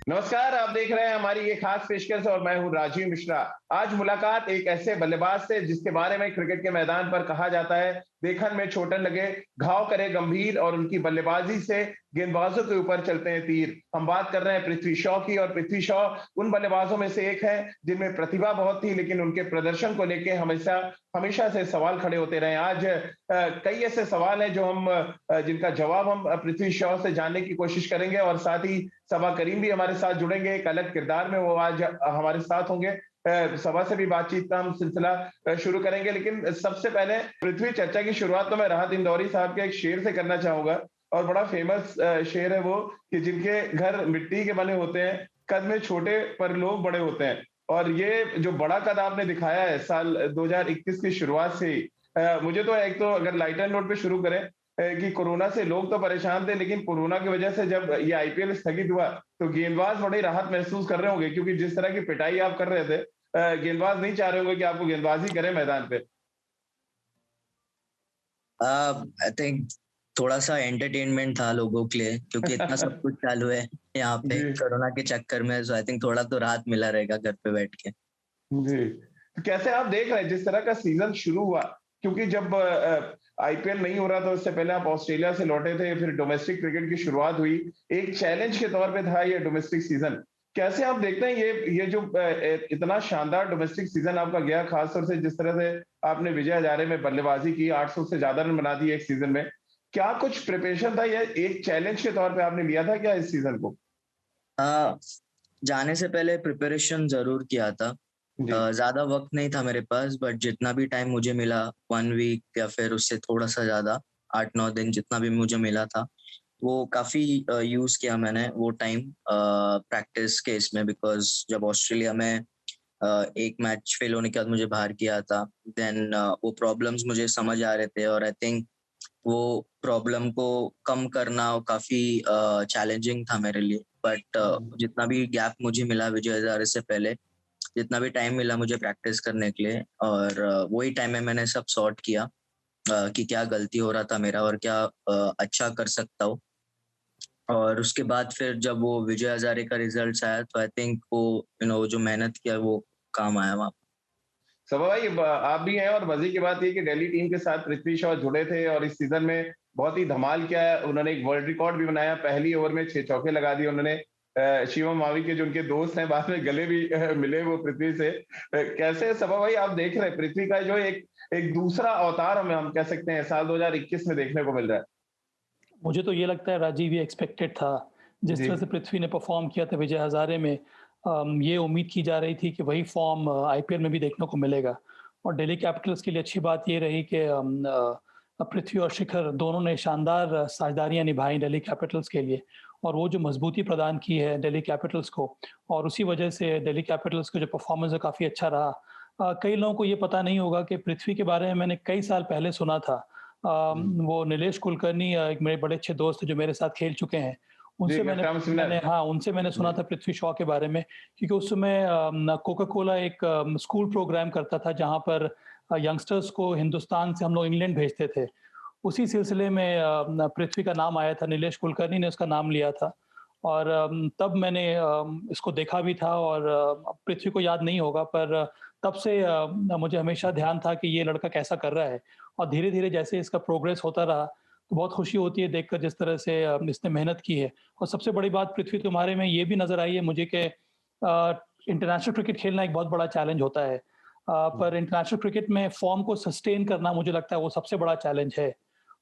नमस्कार, आप देख रहे हैं हमारी ये खास पेशकश और मैं हूं राजीव मिश्रा। आज मुलाकात एक ऐसे बल्लेबाज से जिसके बारे में क्रिकेट के मैदान पर कहा जाता है, देखन में छोटन लगे, घाव करे गंभीर और उनकी बल्लेबाजी से गेंदबाजों के ऊपर चलते हैं तीर। हम बात कर रहे हैं पृथ्वी शॉ की और पृथ्वी शॉ उन बल्लेबाजों में से एक है जिनमें प्रतिभा बहुत थी, लेकिन उनके प्रदर्शन को लेके हमेशा हमेशा से सवाल खड़े होते रहे। आज कई ऐसे सवाल हैं जो हम जिनका जवाब हम पृथ्वी शॉ से जानने की कोशिश करेंगे और साथ ही सबा करीम भी हमारे साथ जुड़ेंगे। एक अलग किरदार में वो आज हमारे साथ होंगे। सबा से भी बातचीत का हम सिलसिला शुरू करेंगे, लेकिन सबसे पहले पृथ्वी चर्चा की शुरुआत तो मैं राहत इंदौरी साहब के एक शेर से करना चाहूंगा और बड़ा फेमस शेर है वो कि जिनके घर मिट्टी के बने होते हैं, कद में छोटे पर लोग बड़े होते हैं। और ये जो बड़ा कद आपने दिखाया है साल 2021 की शुरुआत से ही, मुझे तो एक तो अगर लाइटर नोट पे शुरू करें कि कोरोना से लोग तो परेशान थे, लेकिन कोरोना की वजह से जब ये आईपीएल स्थगित हुआ तो गेंदबाज बड़ी राहत महसूस कर रहे होंगे, क्योंकि जिस तरह की पिटाई आप कर रहे थे, गेंदबाज नहीं चाह रहे होंगे कि आपको गेंदबाजी करे मैदान पे। आई थिंक थोड़ा-सा एंटरटेनमेंट था लोगों के लिए क्योंकि इतना सब कुछ चालू है यहाँ पे जी, कोरोना के चक्कर में, सो आई थिंक थोड़ा तो राहत मिला रहेगा घर पे बैठ के। जी। तो कैसे आप देख रहे हैं जिस तरह का सीज़न शुरू हुआ? क्योंकि जब आईपीएल नहीं हो रहा था उससे पहले आप ऑस्ट्रेलिया से लौटे थे, फिर डोमेस्टिक क्रिकेट की शुरुआत हुई। एक चैलेंज के तौर पे था ये डोमेस्टिक सीज़न। कैसे आप देखते हैं ये जो इतना शानदार डोमेस्टिक सीज़न आपका गया, खास तौर से जिस तरह से आपने विजय हजारे में बल्लेबाज़ी की, 800 से ज़्यादा रन बना दिए एक सीज़न में। क्या कुछ प्रिपरेशन था या एक चैलेंज के तौर पे आपने लिया था क्या इस सीज़न को? अ, जाने से पहले प्रिपरेशन ज़रूर किया था। जी। ज़्यादा वक़्त नहीं था मेरे पास बट जितना भी टाइम मुझे मिला 1 वीक या फिर उससे थोड़ा-सा ज़्यादा 8-9 दिन जितना भी मुझे मिला था, वो काफ़ी यूज़ किया मैंने वो टाइम प्रैक्टिस के इसमें बिकॉज़ जब ऑस्ट्रेलिया में एक मैच फेल होने के बाद मुझे बाहर किया था। देन वो प्रॉब्लम्स मुझे समझ आ रहे थे और आई थिंक वो प्रॉब्लम को कम करना काफ़ी चैलेंजिंग था मेरे लिए। बट जितना भी गैप मुझे मिला विजय हज़ारे से पहले, जितना भी टाइम मिला मुझे प्रैक्टिस करने के लिए और वही टाइम में मैंने सब सॉर्ट किया कि क्या गलती हो रहा था मेरा और क्या अच्छा कर सकता हूँ। और उसके बाद फिर जब वो विजय हज़ारे का रिज़ल्ट्स आया तो आई थिंक वो जो मेहनत किया वो काम आया वहाँ। सभा भाई, आप भी हैं और मजे की बात ये कि दिल्ली टीम के साथ पृथ्वी शॉ जुड़े थे और इस सीजन में बहुत ही धमाल किया है। उन्होंने एक वर्ल्ड रिकॉर्ड भी बनाया, पहली ओवर में 6 चौके लगा दिए उन्होंने। शिवम मावी के जो उनके दोस्त हैं बाद में गले भी मिले वो पृथ्वी से। कैसे सभा भाई आप देख रहे हैं पृथ्वी का जो एक एक दूसरा अवतार हम कह सकते हैं साल 2021 में देखने को मिल रहा है। मुझे तो ये लगता है राजीव ये एक्सपेक्टेड था। जिस जी, तरह से पृथ्वी ने परफ़ॉर्म किया था विजय हज़ारे में ये उम्मीद की जा रही थी कि वही फ़ॉर्म आईपीएल में भी देखने को मिलेगा। और दिल्ली कैपिटल्स के लिए अच्छी बात ये रही कि पृथ्वी और शिखर दोनों ने शानदार साझेदारियाँ निभाई दिल्ली कैपिटल्स के लिए और वो जो मज़बूती प्रदान की है दिल्ली कैपिटल्स को और उसी वजह से दिल्ली कैपिटल्स का जो परफ़ॉर्मेंस है काफ़ी अच्छा रहा। कई लोगों को ये पता नहीं होगा कि पृथ्वी के बारे में मैंने कई साल पहले सुना था। जी, वो नीलेश कुलकर्णी एक मेरे बड़े अच्छे दोस्त हैं जो मेरे साथ खेल चुके हैं। जी, उनसे मैंने गट्टाम मैंने स्पिनर। हाँ, उनसे मैंने सुना जी, था पृथ्वी शॉ के बारे में क्योंकि उस समय कोका कोला एक स्कूल प्रोग्राम करता था जहाँ पर यंगस्टर्स को हिंदुस्तान से हम लोग इंग्लैंड भेजते थे। उसी सिलसिले में पृथ्वी का नाम आया था, नीलेश कुलकर्णी ने उसका नाम लिया था और तब मैंने इसको देखा भी था और पृथ्वी को याद नहीं होगा पर तब से मुझे हमेशा ध्यान था कि ये लड़का कैसा कर रहा है और धीरे-धीरे जैसे इसका प्रोग्रेस होता रहा, तो बहुत खुशी होती है देखकर जिस तरह से इसने मेहनत की है और सबसे बड़ी बात पृथ्वी तुम्हारे में ये भी नज़र आई है मुझे कि इंटरनेशनल क्रिकेट खेलना एक बहुत बड़ा चैलेंज होता है। पर इंटरनेशनल क्रिकेट में फ़ॉर्म को सस्टेन करना मुझे लगता है वो सबसे बड़ा चैलेंज है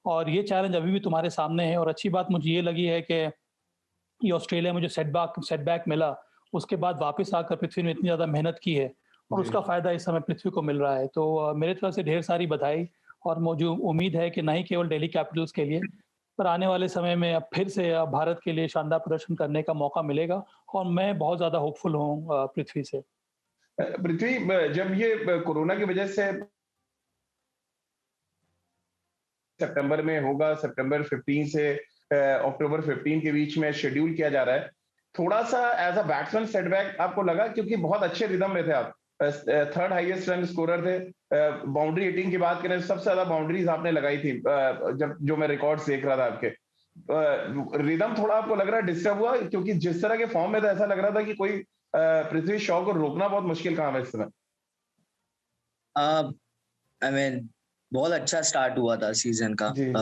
और ये चैलेंज अभी भी तुम्हारे सामने है और अच्छी बात मुझे ये लगी है कि ये ऑस्ट्रेलिया में जो सेटबैक मिला, उसके बाद वापस आकर पृथ्वी ने इतनी ज़्यादा मेहनत की है और जी। उसका फ़ायदा इस समय पृथ्वी को मिल रहा है। तो मेरी तरफ से ढेर सारी बधाई और मुझे उम्मीद है कि नहीं केवल दिल्ली कैपिटल्स के लिए, पर आने वाले समय में अब फिर से भारत के लिए शानदार प्रदर्शन करने का मौका मिलेगा और मैं बहुत ज़्यादा होपफुल हूँ पृथ्वी से। पृथ्वी, जब ये कोरोना की वजह से सितंबर में होगा, सितंबर 15 से अक्टूबर 15 के बीच में शेड्यूल किया जा रहा है। थोड़ा-सा एज़ अ बैट्समैन सेटबैक आपको लगा, क्योंकि बहुत अच्छे रिदम में थे आप। थर्ड हाईएस्ट रन स्कोरर थे। बाउंड्री हिटिंग की बात करें, सबसे ज़्यादा बाउंड्रीज़ आपने लगाई थी, जब जो मैं रिकॉर्ड्स देख रहा था आपके। रिदम थोड़ा आपको लग रहा है डिस्टर्ब हुआ, क्योंकि जिस तरह के फॉर्म में था ऐसा लग रहा था कि कोई पृथ्वी शॉ को रोकना बहुत मुश्किल काम है इस समय। आई मीन बहुत अच्छा स्टार्ट हुआ था सीजन का। जी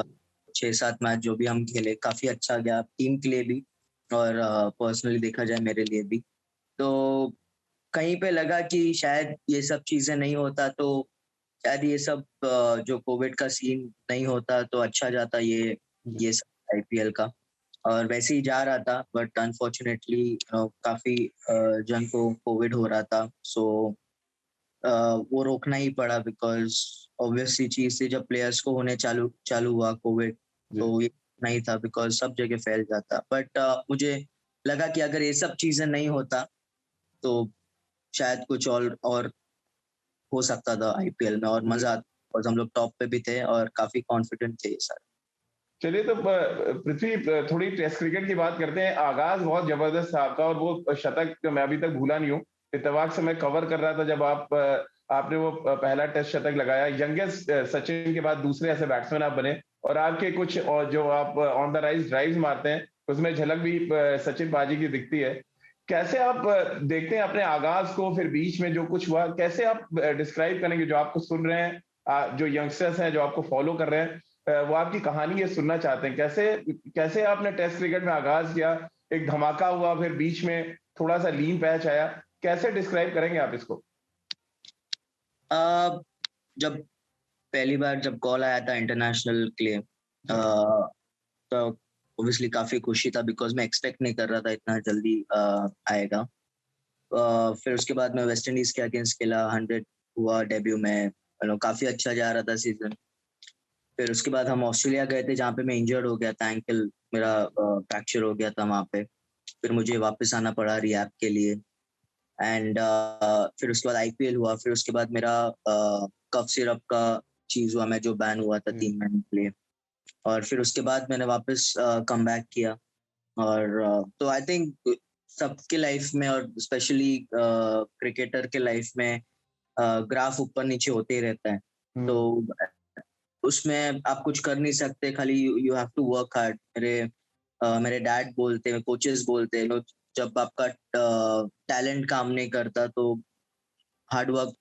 6-7 मैच जो भी हम खेले काफी अच्छा गया टीम के लिए भी और पर्सनली देखा जाए मेरे लिए भी। तो कहीं पे लगा कि शायद ये सब चीजें नहीं होता तो शायद ये सब जो कोविड का सीन नहीं होता तो अच्छा जाता ये सब आईपीएल का। और वैसे ही जा रहा था बट अनफॉर्चुनेटली काफी जन को कोविड हो रहा था। सो वो रोकना ही पड़ा बिकॉज ऑब्वियसली चीज थी जब प्लेयर्स को होने चालू चालू हुआ कोविड तो ये नहीं था बिकॉज सब जगह फैल जाता। बट मुझे लगा कि अगर ये सब चीजें नहीं होता तो शायद कुछ और हो सकता था आईपीएल में और मजा आता और हम लोग टॉप पे भी थे और काफी कॉन्फिडेंट थे ये सारे। चलिए, तो पृथ्वी थोड़ी टेस्ट क्रिकेट की बात करते हैं। आगाज बहुत जबरदस्त था आपका, और वो शतक मैं अभी तक भूला नहीं हूँ। इत्तेफाक से मैं कवर कर रहा था जब आपने वो पहला टेस्ट शतक लगाया। यंगेस्ट सचिन के बाद दूसरे ऐसे बैट्समैन आप बने, और आपके कुछ और जो आप ऑन द राइज ड्राइव्स मारते हैं उसमें झलक भी सचिन बाजी की दिखती है। कैसे आप देखते हैं अपने आगाज को, फिर बीच में जो कुछ हुआ कैसे आप डिस्क्राइब करेंगे? जो आपको सुन रहे हैं, जो यंगस्टर्स हैं जो आपको फॉलो कर रहे हैं, वो आपकी कहानी ये सुनना चाहते हैं। कैसे कैसे आपने टेस्ट क्रिकेट में आगाज किया, एक धमाका हुआ, फिर बीच में थोड़ा सा लीन पैच आया, कैसे डिस्क्राइब करेंगे आप इसको? जब पहली बार जब कॉल आया था इंटरनेशनल के लिए तो ऑब्वियसली काफी खुशी था बिकॉज मैं एक्सपेक्ट नहीं कर रहा था इतना जल्दी आएगा। फिर उसके बाद मैं वेस्ट इंडीज के अगेंस्ट खेला, 100 हुआ डेब्यू में, काफी अच्छा जा रहा था सीजन। फिर उसके बाद हम ऑस्ट्रेलिया गए थे जहाँ पे मैं इंजर्ड हो गया था, एंकल मेरा फ्रैक्चर हो गया था वहाँ पे। फिर मुझे वापस आना पड़ा रिहैब के लिए एंड फिर उसके बाद आईपीएल हुआ। फिर उसके बाद मेरा कफ सिरप का चीज हुआ, मैं जो बैन हुआ था 3 महीने के लिए। और फिर उसके बाद मैंने वापस कम बैक किया। और तो आई थिंक सबके लाइफ में और स्पेशली क्रिकेटर के लाइफ में ग्राफ ऊपर नीचे होते ही रहता है। तो उसमें आप कुछ कर नहीं सकते, खाली you have to work hard. मेरे डैड बोलते हैं, कोचेस बोलते हैं, जब आपका टैलेंट काम नहीं करता तो हार्ड वर्क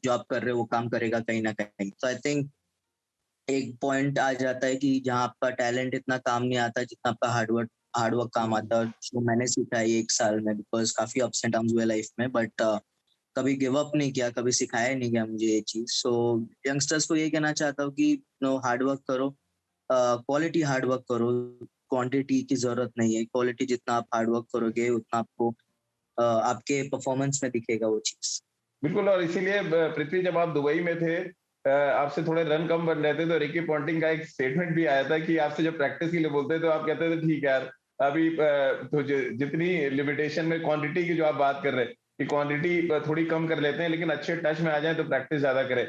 जो आप कर रहे हो वो काम करेगा कहीं ना कहीं। तो आई थिंक एक पॉइंट आ जाता है कि जहाँ आपका टैलेंट इतना काम नहीं आता जितना आपका हार्डवर्क काम आता है। और जो मैंने सीखा है 1 साल में, बिकॉज काफी अप्स एंड डाउन्स हुए लाइफ में, बट कभी गिव अप नहीं किया, कभी सिखाया नहीं गया मुझे ये चीज। सो यंगस्टर्स को ये कहना चाहता हूँ कि नो, हार्डवर्क करो, क्वालिटी हार्डवर्क करो, क्वांटिटी की जरूरत नहीं है। क्वालिटी जितना आप हार्डवर्क करोगे उतना आपको आपके परफॉर्मेंस में दिखेगा वो चीज। बिल्कुल, और इसीलिए पृथ्वी, जब आप दुबई में थे, आपसे थोड़े रन कम बन रहे थे, तो रिकी पॉन्टिंग का एक स्टेटमेंट भी आया था कि आपसे जब प्रैक्टिस के लिए बोलते तो आप कहते थे ठीक है यार, अभी तो जितनी लिमिटेशन में क्वांटिटी की जो आप बात कर रहे हैं कि क्वांटिटी थोड़ी कम कर लेते हैं, लेकिन अच्छे टच में आ जाए तो प्रैक्टिस ज्यादा करें।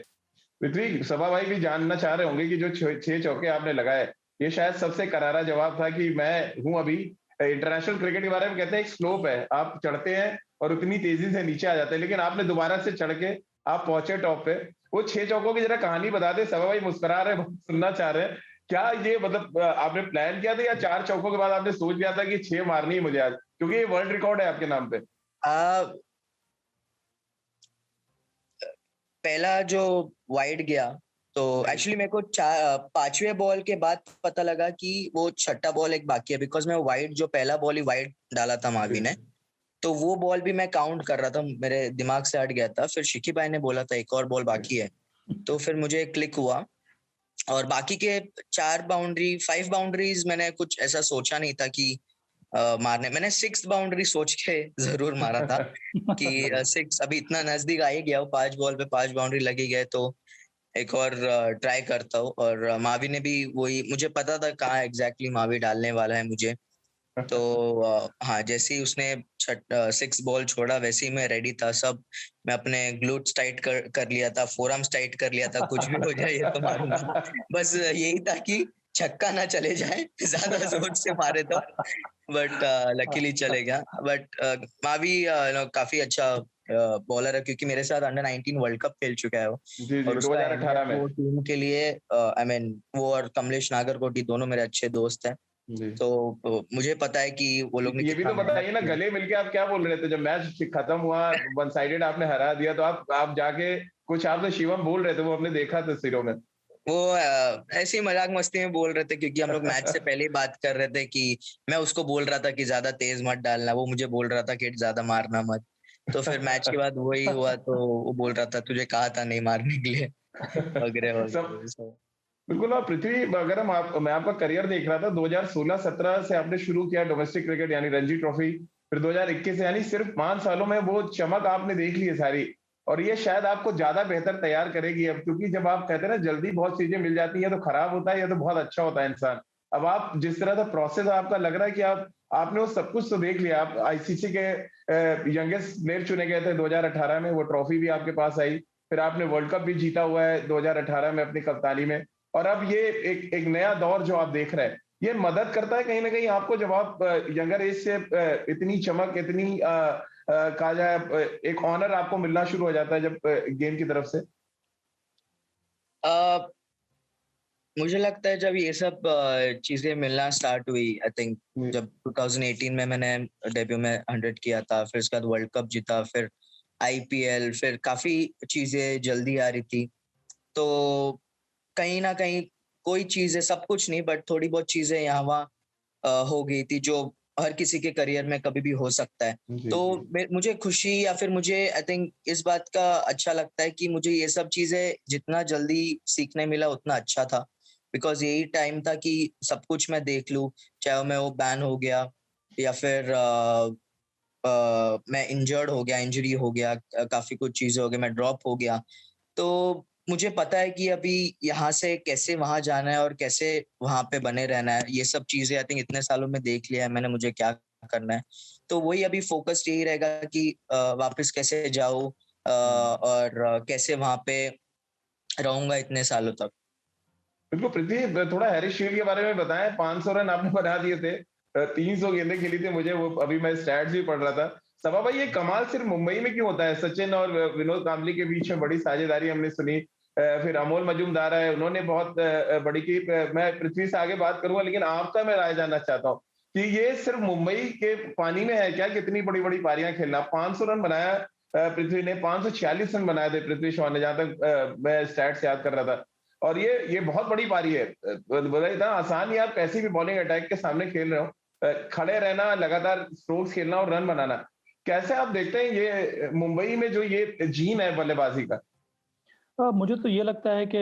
पृथ्वी, सभा भाई भी जानना चाह रहे होंगे कि जो 6 चौके आपने लगाए, ये शायद सबसे करारा जवाब था कि मैं हूं अभी। इंटरनेशनल क्रिकेट के बारे में कहते हैं एक स्लोप है, आप चढ़ते हैं और उतनी तेजी से नीचे आ जाते हैं, लेकिन आपने दोबारा से चढ़ के आप पहुंचे टॉप पे। वो 6 चौकों की जरा कहानी बता दे। सभा भाई मुस्कुरा रहे हैं, बहुत सुनना चाह रहे हैं। क्या ये मतलब आपने प्लान किया था, या 4 चौकों के बाद आपने सोच लिया था कि 6 मारनी है मुझे आज, क्योंकि ये वर्ल्ड रिकॉर्ड है आपके नाम पे? पहला जो वाइड गया तो एक्चुअली मेरे को 5वें बॉल के बाद पता लगा कि वो छठा बॉल एक बाकी है, बिकॉज मैं वाइड जो पहला बॉल ही वाइड डाला था मावी ने, तो वो बॉल भी मैं काउंट कर रहा था, मेरे दिमाग से हट गया था। फिर शिकी भाई ने बोला था एक और बॉल बाकी है, तो फिर मुझे क्लिक हुआ। और बाकी के 5 बाउंड्रीज मैंने कुछ ऐसा सोचा नहीं था कि मारने। मैंने 6 बाउंड्री सोच के जरूर मारा था कि 6 अभी इतना नजदीक आ ही गया हो, 5 बॉल पे 5 बाउंड्री लगी गए तो एक और ट्राई करता हूँ। और मावी ने भी वही, मुझे पता था कहाँ एग्जैक्टली मावी डालने वाला है मुझे। तो हाँ, जैसे ही उसने 6 बॉल छोड़ा वैसे ही मैं रेडी था सब। मैं अपने ग्लूट्स टाइट कर लिया था, फोरआर्म्स टाइट कर लिया था, कुछ भी हो जाए ये तो मारूंगा। बस यही था कि छक्का ना चले जाए, ज्यादा जोर से मारे तो। बट लकीली चले गया। बट मावी काफी अच्छा बॉलर है, क्योंकि मेरे साथ अंडर 19 वर्ल्ड कप खेल चुका है वो। जी जी, और उसका 2018 में। वो टीम के लिए वो और कमलेश नागरकोटी दोनों मेरे अच्छे दोस्त हैं। जी। तो मुझे पता है कि वो लोग ने ये भी कितना तो मेहनत बताइए ना, किया। गले मिलके आप क्या बोल रहे थे जब मैच खत्म हुआ, वन साइडेड आपने हरा दिया, तो आप जाके कुछ आप तो शिवम बोल रहे थे, वो हमने देखा तस्वीरों में। वो ऐसे ही मजाक मस्ती में बोल रहे थे, क्योंकि हम लोग मैच से पहले ही बात कर रहे थे कि मैं उसको बोल रहा था कि ज्यादा तेज मत डालना, वो मुझे बोल रहा था कि ज्यादा मारना मत। तो फिर मैच के बाद वही हुआ, तो वो बोल रहा था तुझे कहा था नहीं मारने के लिए, वगैरह सब वगैरह सब। बिल्कुल। और पृथ्वी, अगर मैं आपका करियर देख रहा था, 2016-17 से आपने शुरू किया डोमेस्टिक क्रिकेट यानी रणजी ट्रॉफी, फिर 2021 यानी सिर्फ 5 सालों में वो चमक आपने देख ली है सारी। और ये शायद आपको ज्यादा बेहतर तैयार करेगी अब, क्योंकि जब आप कहते हैं ना जल्दी बहुत चीजें मिल जाती है तो खराब होता है या तो बहुत अच्छा होता है इंसान। अब आप जिस तरह का प्रोसेस आपका लग रहा है कि आपने वो सब कुछ तो देख लिया। आप आईसीसी के यंगेस्ट प्लेयर चुने गए थे 2018 में, वो ट्रॉफी भी आपके पास आई। फिर आपने वर्ल्ड कप भी जीता हुआ है 2018 में अपनी कप्तानी में। और अब ये एक नया दौर जो आप देख रहे हैं, ये मदद करता है कहीं न कहीं आपको, जब आप यंगर एज से इतनी चमक, इतनी कहा जाए एक ऑनर आपको मिलना शुरू हो जाता है जब गेम की तरफ से? अ, मुझे लगता है जब ये सब चीजें मिलना स्टार्ट हुई, आई थिंक जी, जब 2018 में मैंने डेब्यू में 100 किया था, फिर उसके बाद वर्ल्ड कप जीता, फिर आईपीएल, फिर काफी चीजें जल्दी आ रही थी। तो कहीं न कहीं कोई चीज़ें, सब कुछ नहीं बट थोड़ी बहुत चीज़ें यहाँ-वहाँ हो गई थी, जो हर किसी के करियर में कभी भी हो सकता है। जी, तो जी। मुझे खुशी या फिर मुझे आई थिंक इस बात का अच्छा लगता है कि मुझे ये सब चीज़ें जितना जल्दी सीखने मिला उतना अच्छा था। बिकॉज़ यही टाइम था कि सब कुछ मैं देख लूँ, चाहे मैं वो बैन हो गया या फिर मैं इंजर्ड हो गया, इंजरी हो गया, काफ़ी कुछ चीज़ें हो गई, मैं ड्रॉप हो गया। तो मुझे पता है कि अभी यहाँ से कैसे वहाँ जाना है और कैसे वहाँ पे बने रहना है। ये सब चीज़ें आई थिंक इतने सालों में देख लिया है मैंने, मुझे क्या करना है। तो वही अभी फ़ोकस यही रहेगा कि वापस कैसे जाऊँ, हुँ। और कैसे वहाँ पे रहूँगा इतने सालों तक। बिल्कुल, पृथ्वी थोड़ा हैरी शील्ड के बारे में बताएँ, 500 रन आपने बना दिए थे। 300 गेंदें खेली थी, मुझे वो अभी मैं स्टैट्स भी पढ़ रहा था। सभा भाई, ये कमाल सिर्फ मुंबई में क्यों होता है? सचिन और विनोद कांबली के बीच में बड़ी साझेदारी हमने सुनी। फिर अमोल मजूमदार आए, उन्होंने बहुत बड़ी की। मैं पृथ्वी से आगे बात करूँगा, लेकिन आपका मैं राय जानना चाहता हूँ कि ये सिर्फ मुंबई के पानी में है क्या, कितनी बड़ी-बड़ी पारियाँ खेलना? 500 रन बनाया पृथ्वी ने, 546 रन बनाए थे पृथ्वी शॉ ने, जहाँ तक मैं स्टैट्स याद कर रहा था। और ये बहुत बड़ी पारी है। मतलब इतना आसान नहीं, आप कैसी भी बॉलिंग अटैक के सामने खेल रहे हो। खड़े रहना, लगातार स्ट्रोक्स खेलना और रन बनाना। कैसे आप देखते हैं ये मुंबई में जो ये जीन है बल्लेबाजी का? मुझे तो ये लगता है कि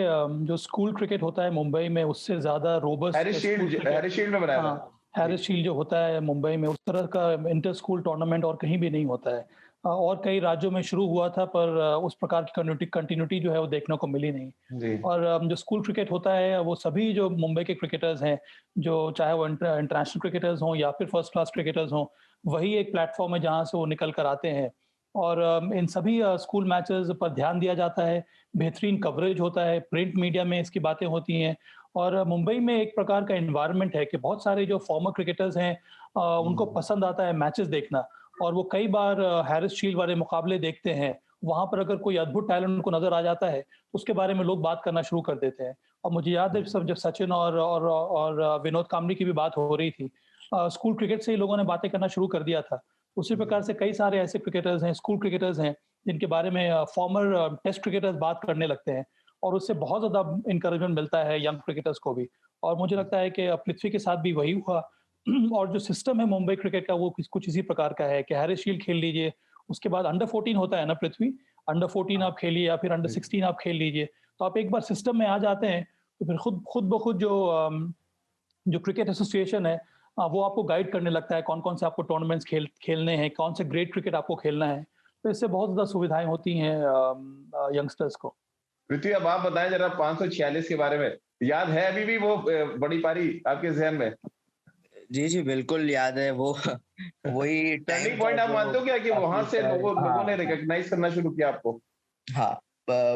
जो स्कूल क्रिकेट होता है मुंबई में उससे ज़्यादा robust school cricket. Harris shield में बनाया था। हाँ, जी, हैरिस शील्ड जो होता है मुंबई में, उस तरह का इंटर स्कूल टूर्नामेंट और कहीं भी नहीं होता है। और कई राज्यों में शुरू हुआ था, पर उस प्रकार की कंटिन्यूटी जो है वो देखने को मिली नहीं। जी। और जो स्कूल क्रिकेट होता है वो सभी जो मुंबई के क्रिकेटर्स हैं, जो चाहे वो इंटरनेशनल क्रिकेटर्स हों या फिर फर्स्ट क्लास क्रिकेटर्स हों, वही एक प्लेटफ़ॉर्म है जहाँ से वो निकल कर आते हैं। और इन सभी स्कूल मैचेज़ पर ध्यान दिया जाता है, बेहतरीन कवरेज होता है, प्रिंट मीडिया में इसकी बातें होती हैं। और मुंबई में एक प्रकार का एनवायरनमेंट है कि बहुत सारे जो फॉर्मर क्रिकेटर्स हैं, उनको हुँ, पसंद आता है मैचेस देखना, और वो कई बार हैरिस शील्ड वाले मुकाबले देखते हैं। वहाँ पर अगर कोई अद्भुत टैलेंट उनको नज़र आ जाता है, तो उसके बारे में लोग बात करना शुरू कर देते हैं। और मुझे याद है सब जब सचिन और विनोद कांबली की भी बात हो रही थी, स्कूल क्रिकेट से ही लोगों ने बातें करना शुरू कर दिया था। उसी जी। प्रकार से कई सारे ऐसे क्रिकेटर्स हैं, स्कूल क्रिकेटर्स हैं, जिनके बारे में फॉर्मर टेस्ट क्रिकेटर्स बात करने लगते हैं, और उससे बहुत ज़्यादा एनकरेजमेंट मिलता है यंग क्रिकेटर्स को भी। और मुझे लगता है कि पृथ्वी के साथ भी वही हुआ। और जो सिस्टम है मुंबई क्रिकेट का वो कुछ इसी प्रकार का है कि हैरिस शील्ड खेल लीजिए, उसके बाद अंडर 14 होता है ना पृथ्वी, अंडर 14 हाँ, आप खेलिए या फिर अंडर जी। 16 आप खेल लीजिए। तो आप एक बार सिस्टम में आ जाते हैं, तो फिर खुद खुद ब खुद जो क्रिकेट एसोसिएशन है, वो आपको गाइड करने लगता है कौन-कौन से आपको टूर्नामेंट्स खेलने हैं, कौन से ग्रेड क्रिकेट आपको खेलना है। तो इससे बहुत ज़्यादा सुविधाएँ होती हैं यंगस्टर्स को। पृथ्वी, अब आप बताएँ ज़रा 546 के बारे में। याद है अभी भी वो बड़ी पारी आपके ज़हन में? जी, जी, बिल्कुल याद है वो। वही टाइम टर्निंग था पॉइंट आप जो मानते हो क्या कि वहाँ काफ़ी से सारे, लोगों ने हाँ, हाँ। रिकॉग्नाइज़ करना शुरू किया आपको? हाँ,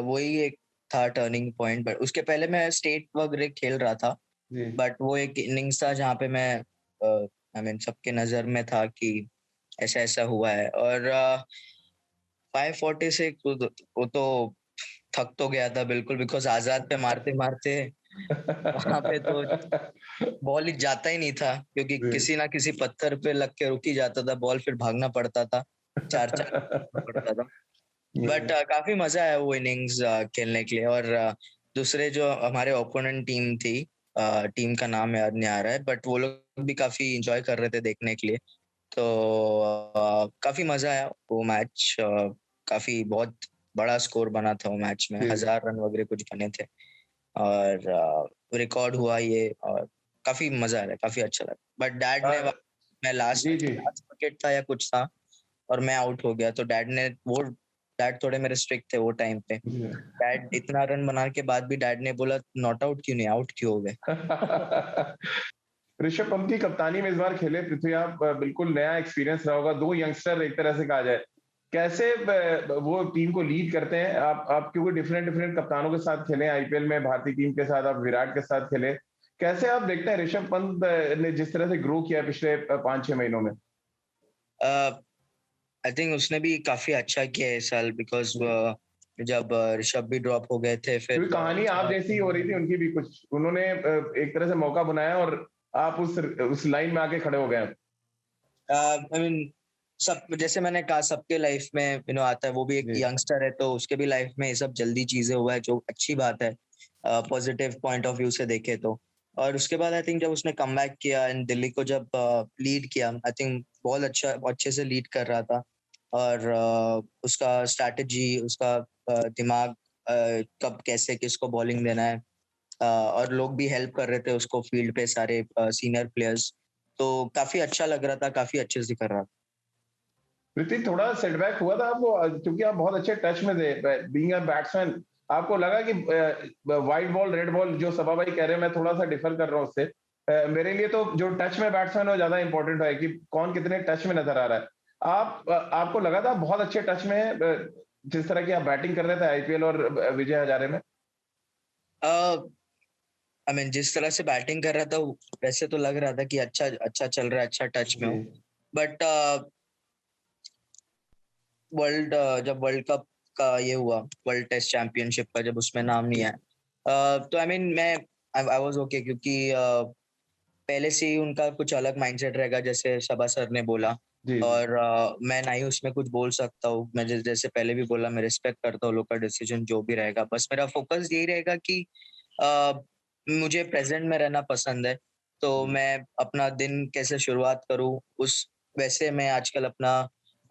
वही एक था टर्निंग पॉइंट, बट उसके पहले मैं स्टेट वगैरह खेल रहा था। जी। बट वो एक इनिंग्स था जहाँ पे मैं आई मीन सबके नज़र में था कि ऐसा-ऐसा हुआ है, और 546 वो तो थक तो गया था बिल्कुल, बिकॉज़ आज़ाद पे मारते-मारते वहां पे तो बॉल जाता ही नहीं था, क्योंकि किसी ना किसी पत्थर पे लग के रुक ही जाता था बॉल, फिर भागना पड़ता था, 4-4 पड़ता था। बट काफी मजा आया वो इनिंग्स खेलने के लिए। और दूसरे जो हमारे ओपोनेंट टीम थी, टीम का नाम याद नहीं आ रहा है, बट वो लोग भी काफी इंजॉय कर रहे थे देखने के लिए। तो काफी मजा आया वो मैच। काफी बहुत बड़ा स्कोर बना था वो मैच में, 1000 रन वगैरह कुछ बने थे, और रिकॉर्ड हुआ ये, और काफी मजा आया, काफी अच्छा लगा। बट डैड ने, मैं लास्ट विकेट था या कुछ था और मैं आउट हो गया, तो डैड थोड़े मेरे स्ट्रिक्ट थे वो टाइम पे। डैड इतना रन बनाने के बाद भी डैड ने बोला नॉट आउट क्यों नहीं, आउट क्यों हो गए। ऋषभ पंत की कप्तानी में इस बार खेले पृथ्वी आप, बिल्कुल नया एक्सपीरियंस रहा होगा, 2 यंगस्टर एक तरह से कहा जाए, कैसे वो टीम को लीड करते हैं? आप क्योंकि डिफरेंट डिफरेंट कप्तानों के साथ खेले आईपीएल में, भारतीय टीम के साथ, आप विराट के साथ खेले, कैसे आप देखते हैं ऋषभ पंत ने जिस तरह से ग्रो किया पिछले 5-6 महीनों में? आई थिंक उसने भी काफी अच्छा किया इस साल, बिकॉज जब ऋषभ भी ड्रॉप हो गए थे, फिर कहानी आप जैसी हो रही थी उनकी भी, कुछ उन्होंने एक तरह से मौका बनाया और आप उस लाइन में आके खड़े हो गए। आई मीन सब, जैसे मैंने कहा, सबके लाइफ में आता है, वो भी एक यंगस्टर है, तो उसके भी लाइफ में ये सब जल्दी चीजें हुआ है, जो अच्छी बात है पॉजिटिव पॉइंट ऑफ व्यू से देखे तो। और उसके बाद आई थिंक जब उसने कम बैक किया एंड दिल्ली को जब लीड किया, आई थिंक बहुत अच्छे से लीड कर रहा था। और उसका स्ट्रैटेजी, उसका दिमाग, कब कैसे किसको बॉलिंग देना है, और लोग भी हेल्प कर रहे थे उसको फील्ड पे, सारे सीनियर प्लेयर्स, तो काफी अच्छा लग रहा था, काफी अच्छे से कर रहा था। ऋतिक, थोड़ा सेटबैक हुआ था आपको, क्योंकि आप बहुत अच्छे टच में थे बीइंग अ बैट्समैन, आपको लगा कि व्हाइट बॉल रेड बॉल, जो सभा भाई कह रहे हैं, मैं थोड़ा सा डिफर कर रहा हूँ उससे, मेरे लिए तो जो टच में बैट्समैन है ज्यादा इंपॉर्टेंट है कि कौन कितने टच में नजर आ रहा है। आपको लगा था बहुत अच्छे टच में है, जिस तरह की आप बैटिंग कर रहे थे आईपीएल और विजय हजारे में? आई मीन जिस तरह से बैटिंग कर रहा था वैसे तो लग रहा था कि अच्छा अच्छा चल रहा है, अच्छा टच में हूँ। बट जब वर्ल्ड कप का ये हुआ, वर्ल्ड टेस्ट चैंपियनशिप का, जब उसमें नाम नहीं आया, तो I mean I was okay, क्योंकि पहले से ही उनका कुछ अलग माइंडसेट रहेगा, जैसे सबा सर ने बोला। और मैं ना ही उसमें कुछ बोल सकता हूँ। मैं जैसे पहले भी बोला, मैं रिस्पेक्ट करता हूँ लोग का डिसीजन जो भी रहेगा, बस मेरा फोकस यही रहेगा कि मुझे प्रेजेंट में रहना पसंद है, तो मैं अपना दिन कैसे शुरुआत करूँ, उस वैसे मैं आजकल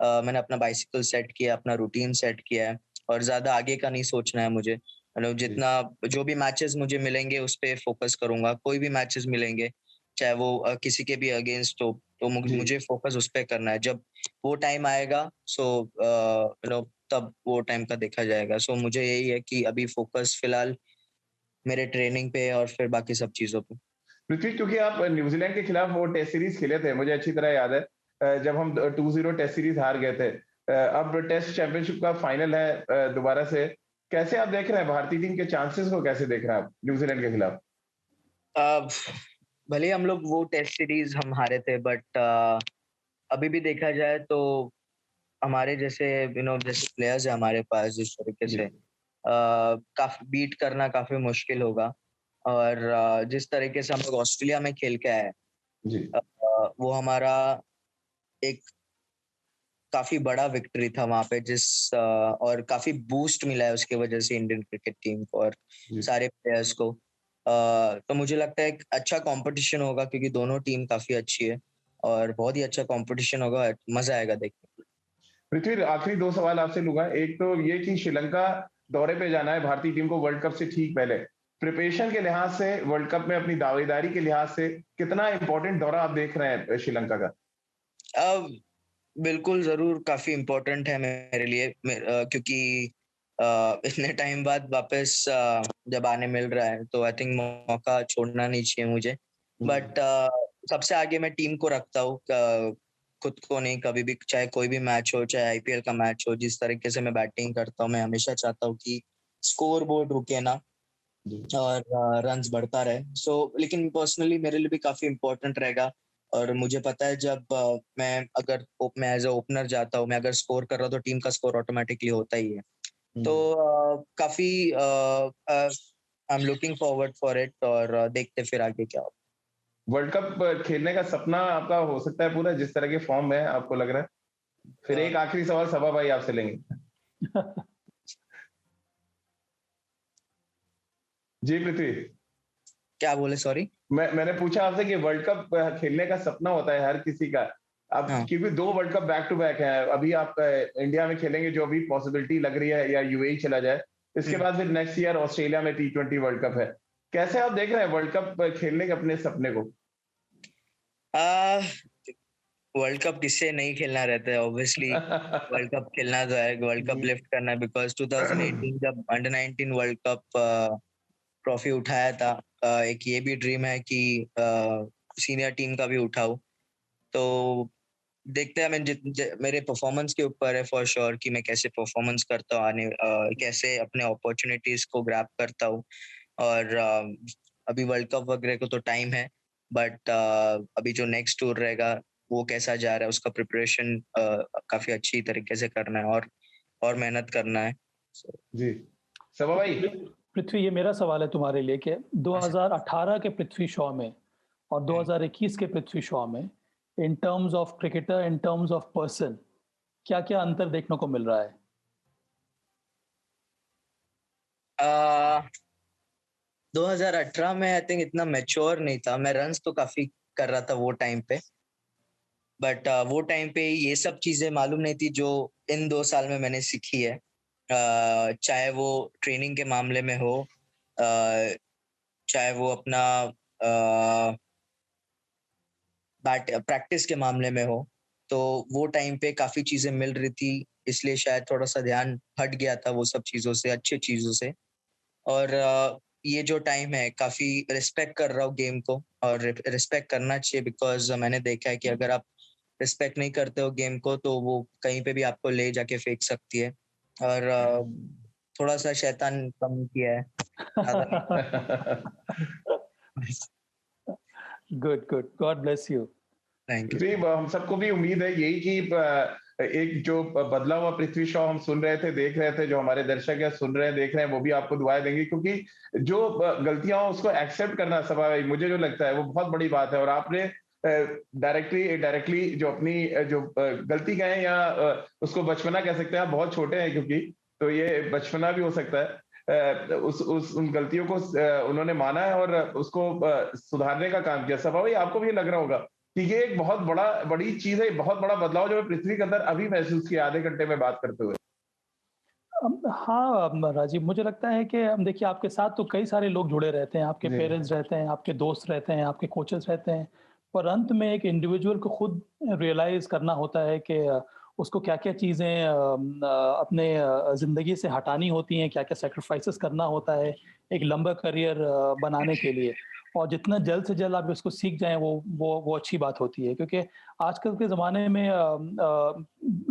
मैंने अपना बाइसिकल सेट किया, अपना रूटीन सेट किया है, और ज्यादा आगे का नहीं सोचना है मुझे। मतलब जितना जो भी मैचेस मुझे मिलेंगे उस पे फोकस करूंगा, कोई भी मैचेस मिलेंगे चाहे वो किसी के भी अगेंस्ट हो, तो मुझे फोकस उस पे करना है। जब वो टाइम आएगा, सो तब वो टाइम का देखा जाएगा। सो मुझे यही है कि अभी फोकस फिलहाल मेरे ट्रेनिंग पे और फिर बाकी सब चीजों पे। पृथ्वी, क्योंकि आप न्यूजीलैंड के खिलाफ वो टेस्ट सीरीज खेले थे, मुझे अच्छी तरह याद है, जब हम 2-0 टेस्ट सीरीज हार गए थे। अब टेस्ट चैंपियनशिप का फाइनल है दोबारा से, कैसे आप देख रहे हैं भारतीय टीम के चांसेस को, कैसे देख रहे हैं आप न्यूजीलैंड के खिलाफ? भले हम लोग वो टेस्ट सीरीज हम हारे थे, बट अभी भी देखा जाए तो हमारे जैसे जैसे प्लेयर्स है हमारे पास, जिस तरीके से काफी बीट करना काफी मुश्किल होगा। और जिस तरीके से हम लोग ऑस्ट्रेलिया में खेल के आए, वो हमारा एक काफी बड़ा विक्ट्री था वहां पे, और काफी बूस्ट मिला है उसके वजह से इंडियन क्रिकेट टीम को और सारे प्लेयर्स को। तो मुझे लगता है एक अच्छा कंपटीशन होगा, क्योंकि दोनों टीम काफी अच्छी है और बहुत ही अच्छा कंपटीशन होगा, मजा आएगा देखने। पृथ्वी, आखिरी 2 सवाल आपसे लूंगा। एक तो ये कि श्रीलंका दौरे पे जाना है भारतीय टीम को वर्ल्ड कप से ठीक पहले, प्रिपरेशन के लिहाज से, वर्ल्ड कप में अपनी दावेदारी के लिहाज से कितना इंपॉर्टेंट दौरा आप देख रहे हैं श्रीलंका का? बिल्कुल जरूर, काफी इम्पोर्टेंट है मेरे लिए, क्योंकि इतने टाइम बाद वापस जब आने मिल रहा है, तो आई थिंक मौका छोड़ना नहीं चाहिए मुझे। बट सबसे आगे मैं टीम को रखता हूँ, खुद को नहीं। कभी भी, चाहे कोई भी मैच हो, चाहे आईपीएल का मैच हो, जिस तरीके से मैं बैटिंग करता हूँ, मैं हमेशा चाहता हूँ कि स्कोर बोर्ड रुके ना और रन्स बढ़ता रहे। लेकिन पर्सनली मेरे लिए भी काफी इम्पोर्टेंट रहेगा। और मुझे पता है, जब मैं एज अ ओपनर जाता हूँ, मैं अगर स्कोर कर रहा हूँ तो टीम का स्कोर ऑटोमेटिकली होता ही है। तो काफी I am looking forward for it और देखते फिर आगे क्या होगा। वर्ल्ड कप खेलने का सपना आपका हो सकता है पूरा, जिस तरह के फॉर्म में आपको लग रहा है? फिर एक आखिरी सवाल सबा भाई आपसे लेंगे। जी पृथ्वी, क्या बोले, सॉरी? मैंने पूछा आपसे कि वर्ल्ड कप खेलने का सपना होता है हर किसी का। अब हाँ। क्योंकि 2 world cup back to back हैं, अभी आप इंडिया में खेलेंगे जो अभी पॉसिबिलिटी लग रही है, या यूएई चला जाए। इसके बाद फिर नेक्स्ट ईयर ऑस्ट्रेलिया में T20 वर्ल्ड कप है। कैसे आप देख रहे हैं वर्ल्ड कप खेलने के अपने सपने को? वर्ल्ड कप किससे नहीं खेलना रहता है, ऑब्वियसली वर्ल्ड कप खेलना तो है, वर्ल्ड कप लिफ्ट करना है, बिकॉज 2018 जब अंडर 19 वर्ल्ड कप ट्रॉफी उठाया था, एक ये भी ड्रीम है कि सीनियर टीम का भी उठाऊं। तो देखते हैं, मेरे परफॉर्मेंस के ऊपर है फॉर श्योर कि मैं कैसे परफॉर्मेंस करता हूँ, कैसे अपने अपॉर्चुनिटीज को ग्रैब करता हूँ। और अभी वर्ल्ड कप वगैरह को तो टाइम है, बट अभी जो नेक्स्ट टूर रहेगा वो कैसा जा रहा है, उसका प्रिपरेशन काफी अच्छी तरीके से करना है और मेहनत करना है। जी सबा भाई। पृथ्वी, ये मेरा सवाल है तुम्हारे लिए कि 2018 के पृथ्वी शॉ में और 2021 के पृथ्वी शॉ में, in terms of cricketer, in terms of person, क्या क्या अंतर देखने को मिल रहा है? 2018 में आई थिंक इतना मैच्योर नहीं था मैं, रन्स तो काफी कर रहा था वो टाइम पे, बट वो टाइम पे ये सब चीजें मालूम नहीं थी जो इन 2 साल में मैंने सीखी है। चाहे वो ट्रेनिंग के मामले में हो, चाहे वो अपना प्रैक्टिस के मामले में हो, तो वो टाइम पे काफी चीजें मिल रही थी, इसलिए शायद थोड़ा सा ध्यान हट गया था वो सब चीजों से, अच्छी चीजों से। और ये जो टाइम है काफी रिस्पेक्ट कर रहा हूँ गेम को, और रिस्पेक्ट करना चाहिए, बिकॉज मैंने देखा है कि अगर आप रिस्पेक्ट नहीं करते हो गेम को तो वो कहीं पे भी आपको ले जाके फेंक सकती है। और थोड़ा सा शैतान कम किया है, ज्यादा नहीं। Good good, God bless you. Thank you. जी, हम सबको भी उम्मीद है यही कि एक जो बदला हुआ पृथ्वी शॉ हम सुन रहे थे, देख रहे थे, जो हमारे दर्शक है सुन रहे हैं, देख रहे हैं, वो भी आपको दुआएं देंगे, क्योंकि जो गलतियां हो उसको एक्सेप्ट करना सबा भाई, मुझे जो लगता है वो बहुत बड़ी बात है। और आपने डायरेक्टली जो अपनी जो गलती कहें या उसको बचपना कह सकते हैं, आप बहुत छोटे हैं क्योंकि, तो ये बचपना भी हो सकता है। उन गलतियों को उन्होंने माना है और उसको सुधारने का काम किया। सबा भाई, आपको भी लग रहा होगा कि ये एक बहुत बड़ी चीज है, बहुत बड़ा बदलाव जो पृथ्वी के अंदर अभी महसूस किया आधे घंटे में बात करते हुए। हाँ राजीव, मुझे लगता है कि देखिए, आपके साथ तो कई सारे लोग जुड़े रहते हैं, आपके पेरेंट्स रहते हैं, आपके दोस्त रहते हैं, आपके कोचेस रहते हैं, पर अंत में एक इंडिविजुअल को खुद रियलाइज करना होता है कि उसको क्या-क्या चीज़ें अपने ज़िंदगी से हटानी होती हैं, क्या-क्या सैक्रिफाइसेस करना होता है एक लंबा करियर बनाने के लिए। और जितना जल्द से जल्द आप इसको सीख जाएँ वो अच्छी बात होती है, क्योंकि आजकल के ज़माने में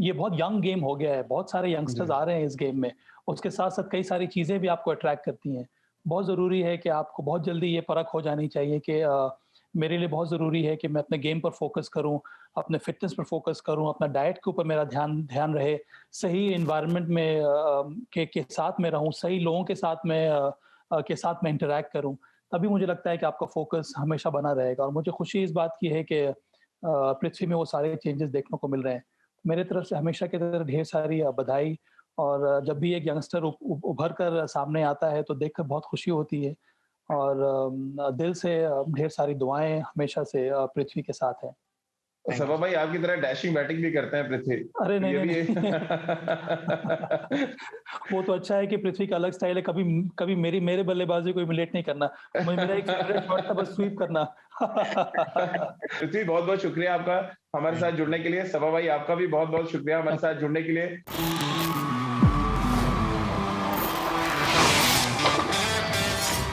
ये बहुत यंग गेम हो गया है, बहुत सारे यंगस्टर्स आ रहे हैं इस गेम में, उसके साथ-साथ कई सारी चीज़ें भी आपको अट्रैक्ट करती हैं। बहुत ज़रूरी है कि आपको बहुत जल्दी ये परख हो जानी चाहिए कि मेरे लिए बहुत ज़रूरी है कि मैं अपने गेम पर फ़ोकस करूँ, अपने फ़िटनेस पर फ़ोकस करूँ, अपना डाइट के ऊपर मेरा ध्यान रहे, सही एनवायरनमेंट में के साथ में रहूँ, सही लोगों के साथ में इंटरैक्ट करूँ, तभी मुझे लगता है कि आपका फ़ोकस हमेशा बना रहेगा। और मुझे खुशी इस बात की है कि पृथ्वी में वो सारे चेंजेस देखने को मिल रहे हैं। मेरे तरफ से हमेशा की तरह ढेर सारी बधाई। और जब भी एक यंगस्टर उभर कर सामने आता है तो देखकर बहुत खुशी होती है। और दिल से ढेर सारी दुआएँ हमेशा से पृथ्वी के साथ हैं। सबा भाई आपकी तरह डैशिंग बैटिंग भी करते हैं पृथ्वी, अरे तो ये नहीं, भी नहीं, नहीं। वो तो अच्छा है कि पृथ्वी का अलग स्टाइल है, कभी मेरे बल्लेबाजी को इमिटेट नहीं करना। मेरा एक फेवरेट शॉट था बस स्वीप करना। पृथ्वी, बहुत बहुत शुक्रिया आपका हमारे साथ जुड़ने के लिए। सबा भाई, आपका भी बहुत बहुत शुक्रिया हमारे साथ जुड़ने के लिए।